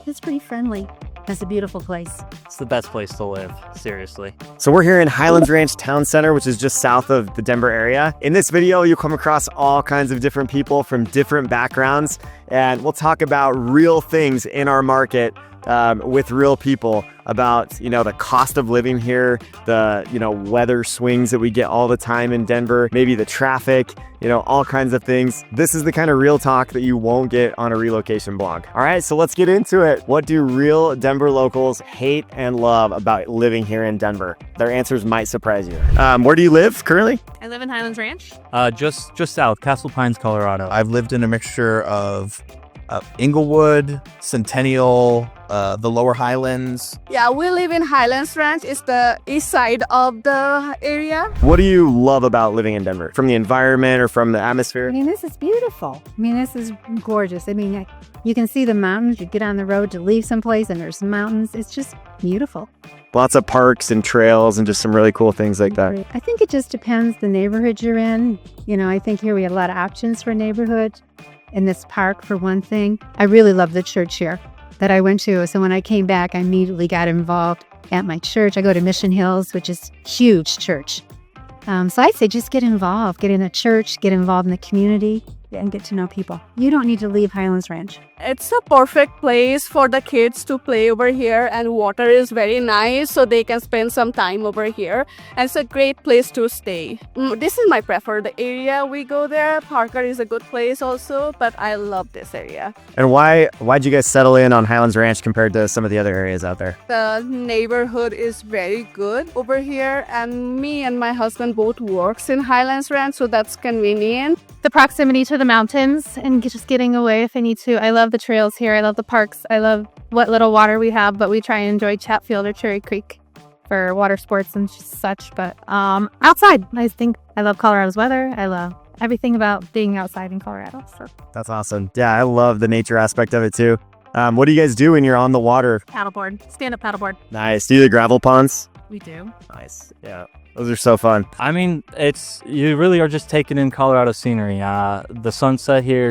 It's pretty friendly. It's a beautiful place. It's the best place to live, seriously. So we're here in Highlands Ranch Town Center, which is just south of the Denver area. In this video, you'll come across all kinds of different people from different backgrounds, and we'll talk about real things in our market with real people about, the cost of living here, the, weather swings that we get all the time in Denver, maybe the traffic, all kinds of things. This is the kind of real talk that you won't get on a relocation blog. All right, so let's get into it. What do real Denver locals hate and love about living here in Denver? Their answers might surprise you. Where do you live currently? I live in Highlands Ranch. Just south, Castle Pines, Colorado. I've lived in a mixture of Inglewood, Centennial, the Lower Highlands. Yeah, we live in Highlands Ranch. It's the east side of the area. What do you love about living in Denver? From the environment or from the atmosphere? This is beautiful. This is gorgeous. You can see the mountains. You get on the road to leave someplace and there's mountains. It's just beautiful. Lots of parks and trails and just some really cool things like that. I think it just depends the neighborhood you're in. I think here we have a lot of options for neighborhood. In this park, for one thing. I really love the church here that I went to. So when I came back, I immediately got involved at my church. I go to Mission Hills, which is a huge church. So I'd say just get involved. Get in a church, get involved in the community, and get to know people. You don't need to leave Highlands Ranch. It's a perfect place for the kids to play over here, and water is very nice, so they can spend some time over here. And it's a great place to stay. This is my preferred area. We go there. Parker is a good place also, but I love this area. And why'd you guys settle in on Highlands Ranch compared to some of the other areas out there? The neighborhood is very good over here, and me and my husband both works in Highlands Ranch, so that's convenient. The proximity to the mountains and just getting away if I need to. I love the trails here. I love the parks. I love what little water we have, but we try and enjoy Chatfield or Cherry Creek for water sports and such. But outside, I think I love Colorado's weather. I love everything about being outside in Colorado. So That's awesome. Yeah, I love the nature aspect of it too. What do you guys do when you're on the water? paddleboard, stand-up paddleboard. Nice. Do you do the gravel ponds? We do. Nice. Yeah. Those are so fun. You really are just taking in Colorado scenery. The sunset here,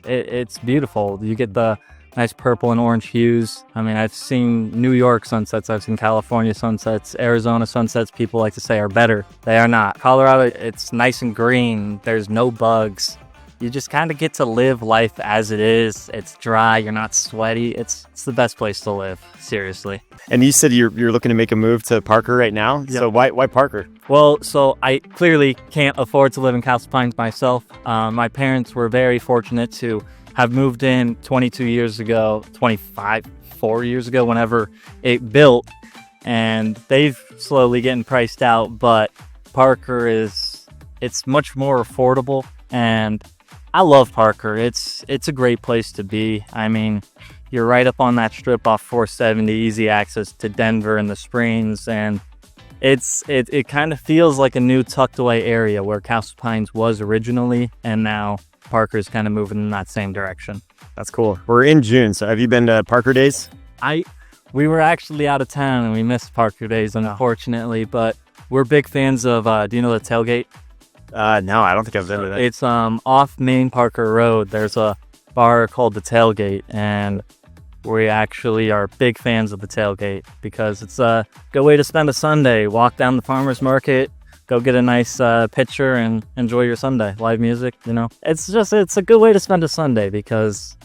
it's beautiful. You get the nice purple and orange hues. I've seen New York sunsets, I've seen California sunsets, Arizona sunsets, people like to say are better. They are not. Colorado, it's nice and green. There's no bugs. You just kind of get to live life as it is. It's dry, you're not sweaty. It's the best place to live, seriously. And you said you're looking to make a move to Parker right now? Yep. So why Parker? Well, so I clearly can't afford to live in Castle Pines myself. My parents were very fortunate to have moved in 22 years ago, 4 years ago, whenever it built. And they've slowly getting priced out, but Parker it's much more affordable, and I love Parker. It's a great place to be. You're right up on that strip off 470, easy access to Denver and the Springs, and it kind of feels like a new tucked away area where Castle Pines was originally, and now Parker's kind of moving in that same direction. That's cool. We're in June, so have you been to Parker Days? We were actually out of town and we missed Parker Days, unfortunately, but we're big fans of, do you know the Tailgate? No, I don't think I've been to that. It's off Main Parker Road. There's a bar called the Tailgate, and we actually are big fans of the Tailgate because it's a good way to spend a Sunday. Walk down the farmer's market, go get a nice picture and enjoy your Sunday. Live music, It's a good way to spend a Sunday because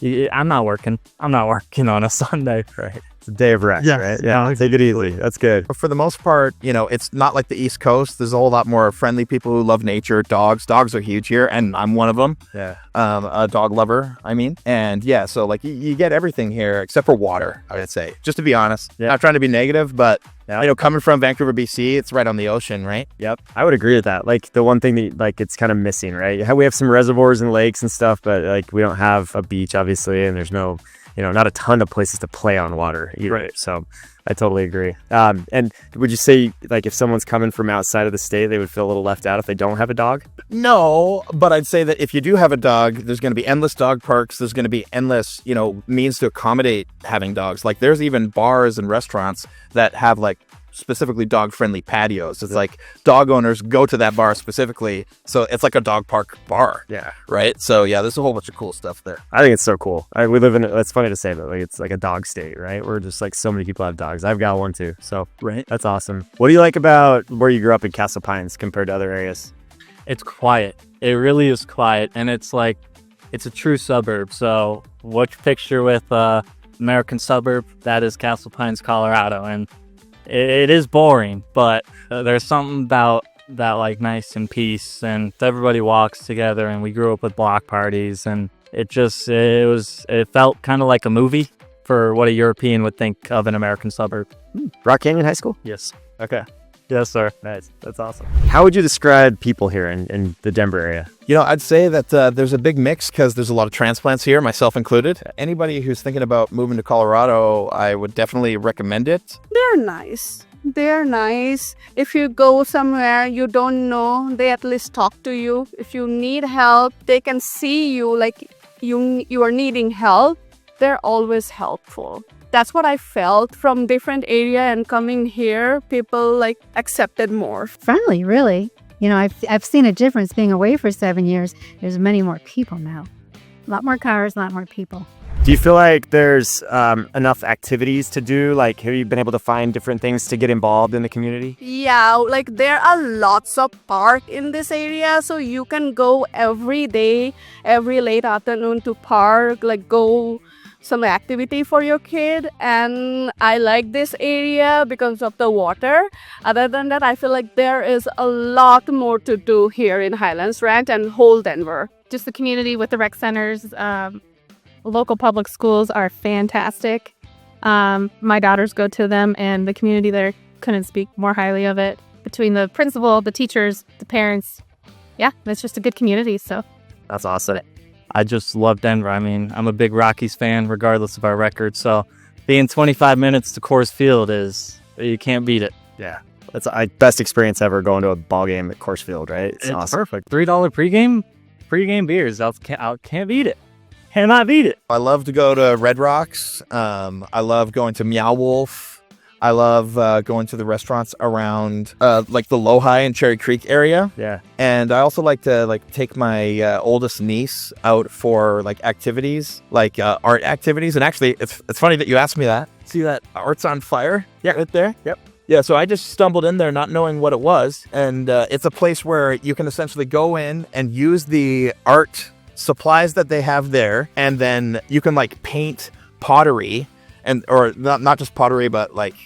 I'm not working on a Sunday. Right. It's a day of rest, right? Yeah. Take it easy. That's good. For the most part, it's not like the East Coast. There's a whole lot more friendly people who love nature. Dogs are huge here, and I'm one of them. Yeah. A dog lover, And yeah, so you get everything here except for water, I would say. Just to be honest. Yeah. Not trying to be negative, but coming from Vancouver, BC, it's right on the ocean, right? Yep. I would agree with that. The one thing that it's kind of missing, right? We have some reservoirs and lakes and stuff, but we don't have a beach, obviously, and there's no not a ton of places to play on water either. Right. So I totally agree. And would you say if someone's coming from outside of the state, they would feel a little left out if they don't have a dog? No, but I'd say that if you do have a dog, there's going to be endless dog parks. There's going to be endless, means to accommodate having dogs. There's even bars and restaurants that have specifically dog-friendly patios. It's like dog owners go to that bar specifically, so it's like a dog park bar. Yeah. Right? So yeah, there's a whole bunch of cool stuff there. I think it's so cool. We live in, it's funny to say, but like it's like a dog state, right? We're just like so many people have dogs. I've got one too. So Right. that's awesome. What do you like about where you grew up in Castle Pines compared to other areas? It's quiet. It really is quiet, and it's like it's a true suburb. So what you picture with American suburb, that is Castle Pines, Colorado, and it is boring, but there's something about that like nice and peace, and everybody walks together, and we grew up with block parties, and it felt kind of like a movie for what a European would think of an American suburb. Rock Canyon High School? Yes. Okay. Yes, sir. Nice. That's awesome. How would you describe people here in the Denver area? You know, I'd say that there's a big mix because there's a lot of transplants here, myself included. Anybody who's thinking about moving to Colorado, I would definitely recommend it. They're nice. They're nice. If you go somewhere you don't know, they at least talk to you. If you need help, they can see you like you are needing help. They're always helpful. That's what I felt from different area, and coming here, people like accepted more. Friendly, really. You know, I've seen a difference being away for 7 years. There's many more people now. A lot more cars, a lot more people. Do you feel like there's enough activities to do? Like, have you been able to find different things to get involved in the community? Yeah, like there are lots of park in this area, so you can go every day, every late afternoon to park, like go some activity for your kid. And I like this area because of the water. Other than that, I feel like there is a lot more to do here in Highlands Ranch and whole Denver. Just the community with the rec centers. Local public schools are fantastic. My daughters go to them, and the community there couldn't speak more highly of it. Between the principal, the teachers, the parents, yeah, it's just a good community. So That's awesome. I just love Denver. I mean, I'm a big Rockies fan, regardless of our record. So being 25 minutes to Coors Field you can't beat it. Yeah. That's the best experience ever, going to a ball game at Coors Field, right? It's awesome. Perfect. $3 pregame beers. I can't beat it. Cannot beat it. I love to go to Red Rocks. I love going to Meow Wolf. I love going to the restaurants around like the Lowhigh and Cherry Creek area. Yeah. And I also like to take my oldest niece out for like activities, like art activities. And actually, it's funny that you asked me that. See that Art's on Fire? Yeah, right there. Yep. Yeah, so I just stumbled in there not knowing what it was. And it's a place where you can essentially go in and use the art supplies that they have there. And then you can like paint pottery, or not just pottery, but like,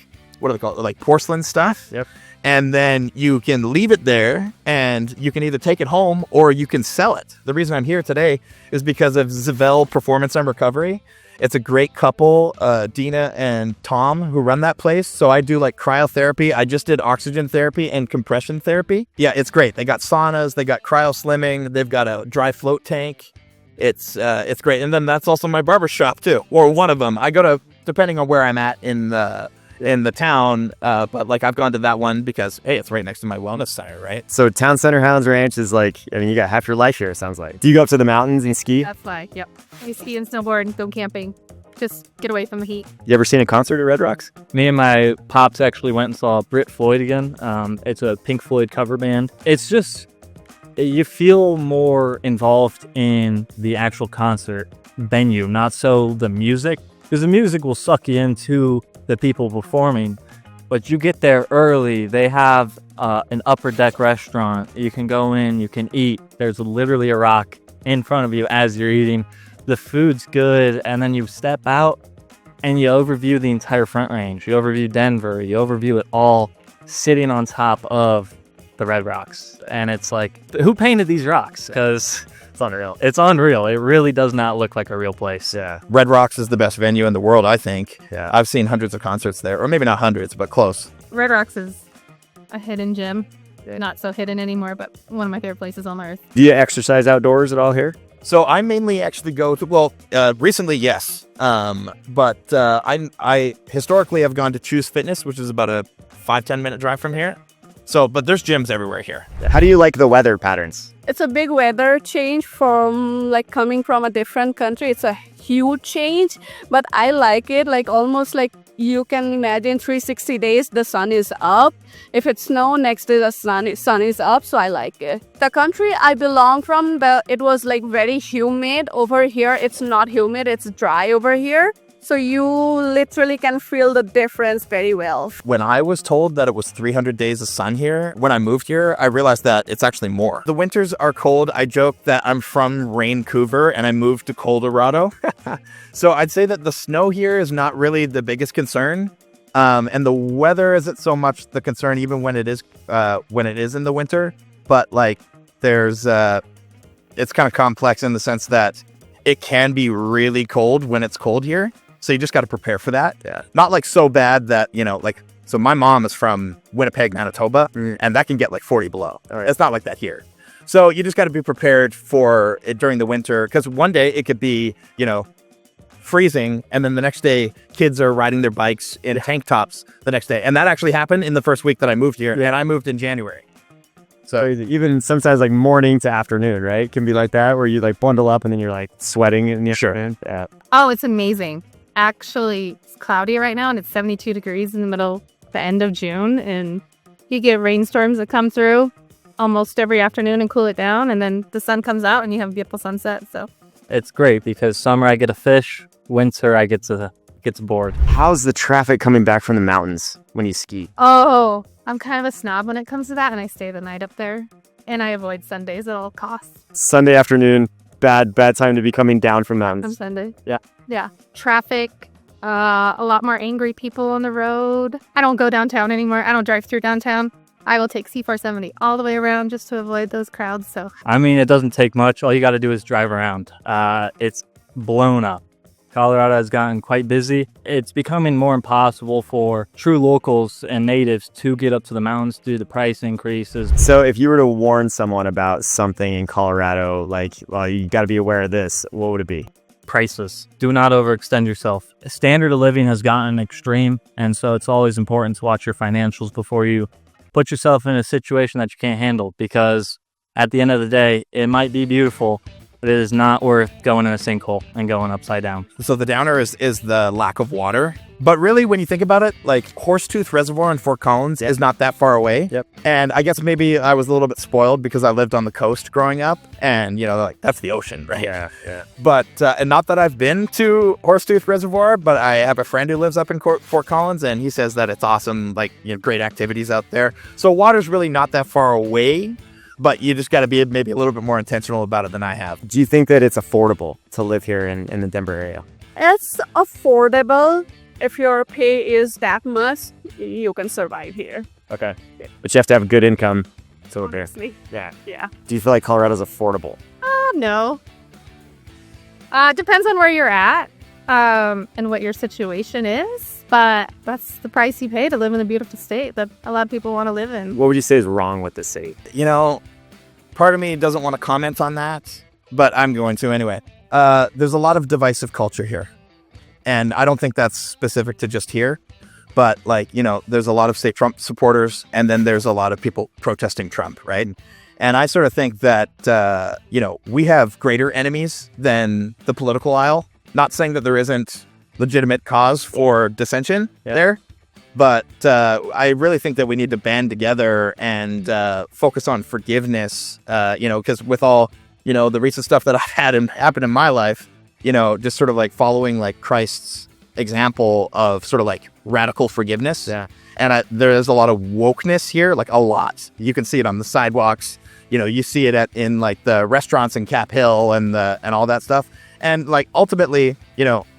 what do they call it? Like porcelain stuff. Yep. And then you can leave it there, and you can either take it home or you can sell it. The reason I'm here today is because of Zivell Performance and Recovery. It's a great couple, Dina and Tom, who run that place. So I do like cryotherapy. I just did oxygen therapy and compression therapy. Yeah, it's great. They got saunas, they got cryo slimming, they've got a dry float tank. It's great. And then that's also my barber shop too, or one of them. I go to, depending on where I'm at in the town, but like I've gone to that one because, hey, it's right next to my wellness center, right? So Town Center Highlands Ranch is like, I mean, you got half your life here, it sounds like. Do you go up to the mountains and ski? that's why, yep. We ski and snowboard and go camping. Just get away from the heat. You ever seen a concert at Red Rocks? Me and my pops actually went and saw Brit Floyd again. It's a Pink Floyd cover band. It's just, you feel more involved in the actual concert venue, not so the music, because the music will suck you into the people performing. But you get there early. They have an upper deck restaurant. You can go in, you can eat. There's literally a rock in front of you as you're eating. The food's good, and then you step out and you overview the entire Front Range. You overview Denver. You overview it all sitting on top of the Red Rocks. And it's like, who painted these rocks? Because It's unreal. it's unreal. It really does not look like a real place. Yeah. Red Rocks is the best venue in the world, I think. Yeah. I've seen hundreds of concerts there, or maybe not hundreds, but close. Red Rocks is a hidden gem. Not so hidden anymore, but one of my favorite places on earth. Do you exercise outdoors at all here? So I mainly actually go to, recently, yes. But I historically have gone to Choose Fitness, which is about a 5-10 minute drive from here. So, but there's gyms everywhere here. How do you like the weather patterns? It's a big weather change from like coming from a different country. It's a huge change, but I like it, like almost like you can imagine 360 days the sun is up. If it's snow, next day the sun is up. So I like it. The country I belong from, it was like very humid. Over here, it's not humid. It's dry over here. So you literally can feel the difference very well. When I was told that it was 300 days of sun here, when I moved here, I realized that it's actually more. The winters are cold. I joke that I'm from Vancouver and I moved to Colorado. So I'd say that the snow here is not really the biggest concern. And the weather isn't so much the concern, even when it is in the winter. But like it's kind of complex in the sense that it can be really cold when it's cold here. So you just got to prepare for that. Yeah. Not like so bad that, so my mom is from Winnipeg, Manitoba, and that can get like 40 below. Right. It's not like that here. So you just got to be prepared for it during the winter, because one day it could be, freezing, and then the next day kids are riding their bikes in tank tops the next day. And that actually happened in the first week that I moved here, and I moved in January. So even sometimes like morning to afternoon, right? It can be like that where you like bundle up and then you're like sweating in the afternoon. Yeah. Oh, it's amazing. Actually, it's cloudy right now and it's 72 degrees in the end of June. And you get rainstorms that come through almost every afternoon and cool it down. And then the sun comes out and you have a beautiful sunset. So It's great because summer I get to fish, winter I get to board. How's the traffic coming back from the mountains when you ski? Oh, I'm kind of a snob when it comes to that. And I stay the night up there and I avoid Sundays at all costs. Sunday afternoon, bad time to be coming down from mountains. On Sunday. Yeah. Yeah. Traffic, a lot more angry people on the road. I don't go downtown anymore. I don't drive through downtown. I will take C470 all the way around just to avoid those crowds. So I mean, it doesn't take much. All you got to do is drive around. It's blown up. Colorado has gotten quite busy. It's becoming more impossible for true locals and natives to get up to the mountains due to the price increases. So if you were to warn someone about something in Colorado, like, well, you got to be aware of this, what would it be? Prices. Do not overextend yourself. Standard of living has gotten extreme, and so it's always important to watch your financials before you put yourself in a situation that you can't handle, because at the end of the day, it might be beautiful, but it is not worth going in a sinkhole and going upside down. So the downer is the lack of water. But really, when you think about it, like Horsetooth Reservoir in Fort Collins is not that far away. Yep. And I guess maybe I was a little bit spoiled because I lived on the coast growing up, and like that's the ocean, right? Yeah. But and not that I've been to Horsetooth Reservoir, but I have a friend who lives up in Fort Collins, and he says that it's awesome, like great activities out there. So water's really not that far away. But you just got to be maybe a little bit more intentional about it than I have. Do you think that it's affordable to live here in the Denver area? It's affordable. If your pay is that much, you can survive here. Okay. But you have to have a good income to live here. Honestly. Yeah. Yeah. Do you feel like Colorado's affordable? no. Depends on where you're at and what your situation is. But that's the price you pay to live in a beautiful state that a lot of people want to live in. What would you say is wrong with the city? Part of me doesn't want to comment on that, but I'm going to anyway. There's a lot of divisive culture here. And I don't think that's specific to just here. But there's a lot of, say, Trump supporters, and then there's a lot of people protesting Trump, right? And I sort of think that, we have greater enemies than the political aisle. Not saying that there isn't legitimate cause for dissension there. But I really think that we need to band together and focus on forgiveness, because with all, the recent stuff that I've had happen in my life, just sort of like following like Christ's example of sort of like radical forgiveness. Yeah. And there is a lot of wokeness here, like a lot. You can see it on the sidewalks. You see it in like the restaurants in Cap Hill and all that stuff. And like ultimately,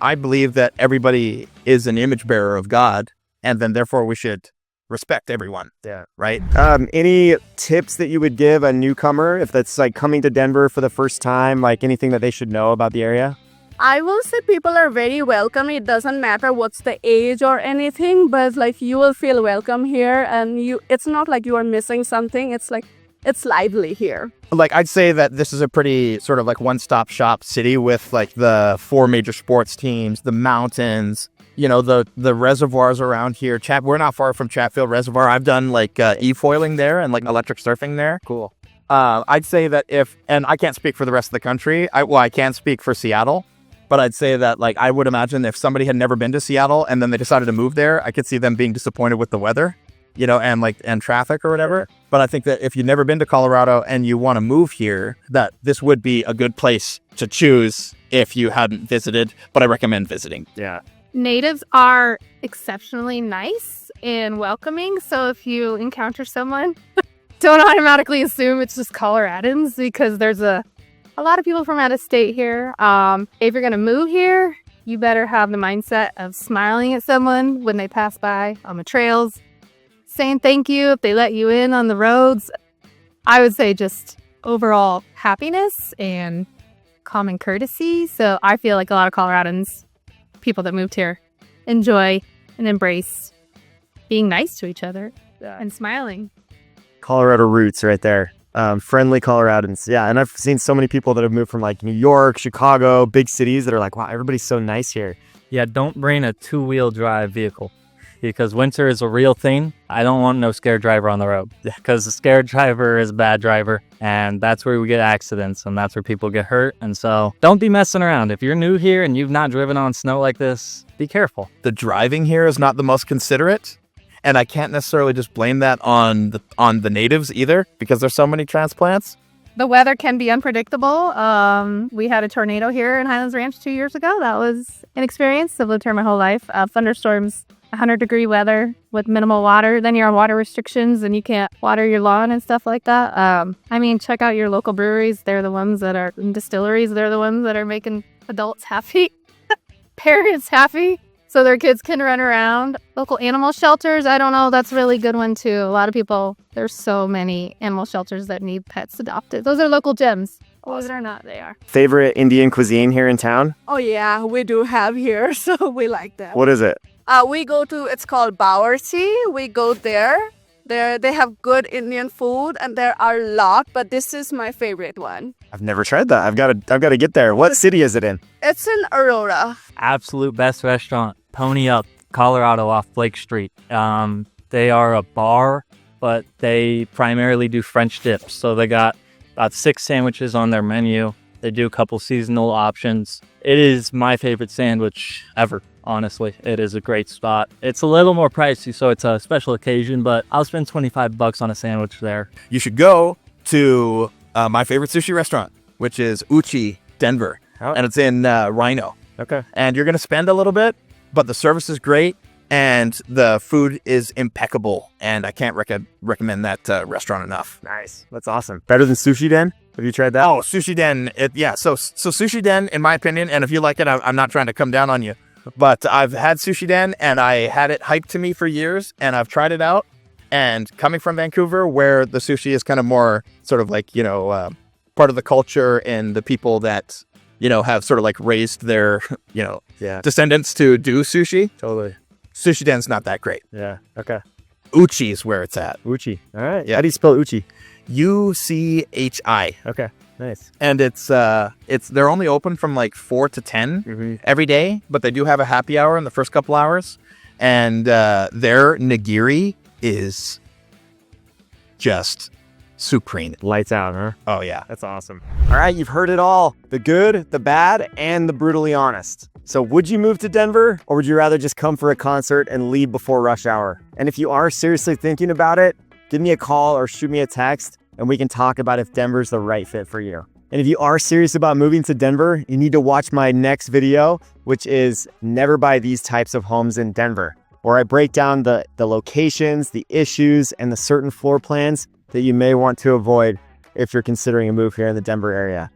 I believe that everybody is an image bearer of God, and then therefore we should respect everyone. Yeah. Right. Any tips that you would give a newcomer if that's like coming to Denver for the first time, like anything that they should know about the area? I will say people are very welcome. It doesn't matter what's the age or anything, but like you will feel welcome here, and it's not like you are missing something. It's like it's lively here. Like I'd say that this is a pretty sort of like one-stop shop city with like the 4 major sports teams, the mountains, the reservoirs around here. We're not far from Chatfield Reservoir. I've done like e-foiling there and like electric surfing there. Cool. I'd say that and I can't speak for the rest of the country. I can speak for Seattle. But I'd say that, like, I would imagine if somebody had never been to Seattle and then they decided to move there, I could see them being disappointed with the weather, you know, and traffic or whatever. But I think that if you've never been to Colorado and you want to move here, that this would be a good place to choose if you hadn't visited. But I recommend visiting. Yeah. Natives are exceptionally nice and welcoming. So if you encounter someone, don't automatically assume it's just Coloradans, because there's a lot of people from out of state here. If you're going to move here, you better have the mindset of smiling at someone when they pass by on the trails, saying thank you if they let you in on the roads. I would say just overall happiness and common courtesy. So I feel like a lot of Coloradans, people that moved here, enjoy and embrace being nice to each other and smiling. Colorado roots right there. Friendly Coloradans. Yeah. And I've seen so many people that have moved from like New York, Chicago, big cities that are like, wow, everybody's so nice here. Yeah, don't bring a two-wheel drive vehicle, because winter is a real thing. I don't want no scared driver on the road, because the scared driver is a bad driver, and that's where we get accidents, and that's where people get hurt. And so don't be messing around. If you're new here and you've not driven on snow like this, be careful. The driving here is not the most considerate. And I can't necessarily just blame that on the natives either, because there's so many transplants. The weather can be unpredictable. We had a tornado here in Highlands Ranch 2 years ago. That was an experience. I've lived here my whole life. Thunderstorms, 100-degree weather with minimal water. Then you're on water restrictions and you can't water your lawn and stuff like that. I mean, check out your local breweries. They're the ones that are, and distilleries, they're the ones that are making adults happy, parents happy, so their kids can run around. Local animal shelters, I don't know, that's a really good one too. A lot of people, there's so many animal shelters that need pets adopted. Those are local gems. Believe it or not, they are. Favorite Indian cuisine here in town? Oh yeah, we do have here, so we like that. What is it? We go to, it's called Bawarchi. We go there. They have good Indian food, and there are a lot, but this is my favorite one. I've never tried that. I've got to get there. What city is it in? It's in Aurora. Absolute best restaurant, Pony Up, Colorado, off Blake Street. They are a bar, but they primarily do French dips. So they got about 6 sandwiches on their menu. They do a couple seasonal options. It is my favorite sandwich ever. Honestly, it is a great spot. It's a little more pricey, so it's a special occasion, but I'll spend $25 on a sandwich there. You should go to my favorite sushi restaurant, which is Uchi Denver, and it's in Rhino. Okay. And you're going to spend a little bit, but the service is great and the food is impeccable. And I can't recommend that restaurant enough. Nice. That's awesome. Better than Sushi Den? Have you tried that? Oh, Sushi Den. So Sushi Den, in my opinion, and if you like it, I'm not trying to come down on you, but I've had Sushi Den and I had it hyped to me for years and I've tried it out. And coming from Vancouver, where the sushi is kind of more sort of like, part of the culture and the people that, have sort of like raised their, descendants to do sushi. Totally. Sushi Den's not that great. Yeah. Okay. Uchi's where it's at. Uchi. All right. Yeah. How do you spell Uchi? UCHI. Okay. Nice. And they're only open from like 4 to 10 every day, but they do have a happy hour in the first couple hours. And their nigiri is just supreme. Lights out, huh? Oh yeah. That's awesome. All right, you've heard it all. The good, the bad, and the brutally honest. So would you move to Denver, or would you rather just come for a concert and leave before rush hour? And if you are seriously thinking about it, give me a call or shoot me a text and we can talk about if Denver's the right fit for you. And if you are serious about moving to Denver, you need to watch my next video, which is Never Buy These Types of Homes in Denver, where I break down the locations, the issues, and the certain floor plans that you may want to avoid if you're considering a move here in the Denver area.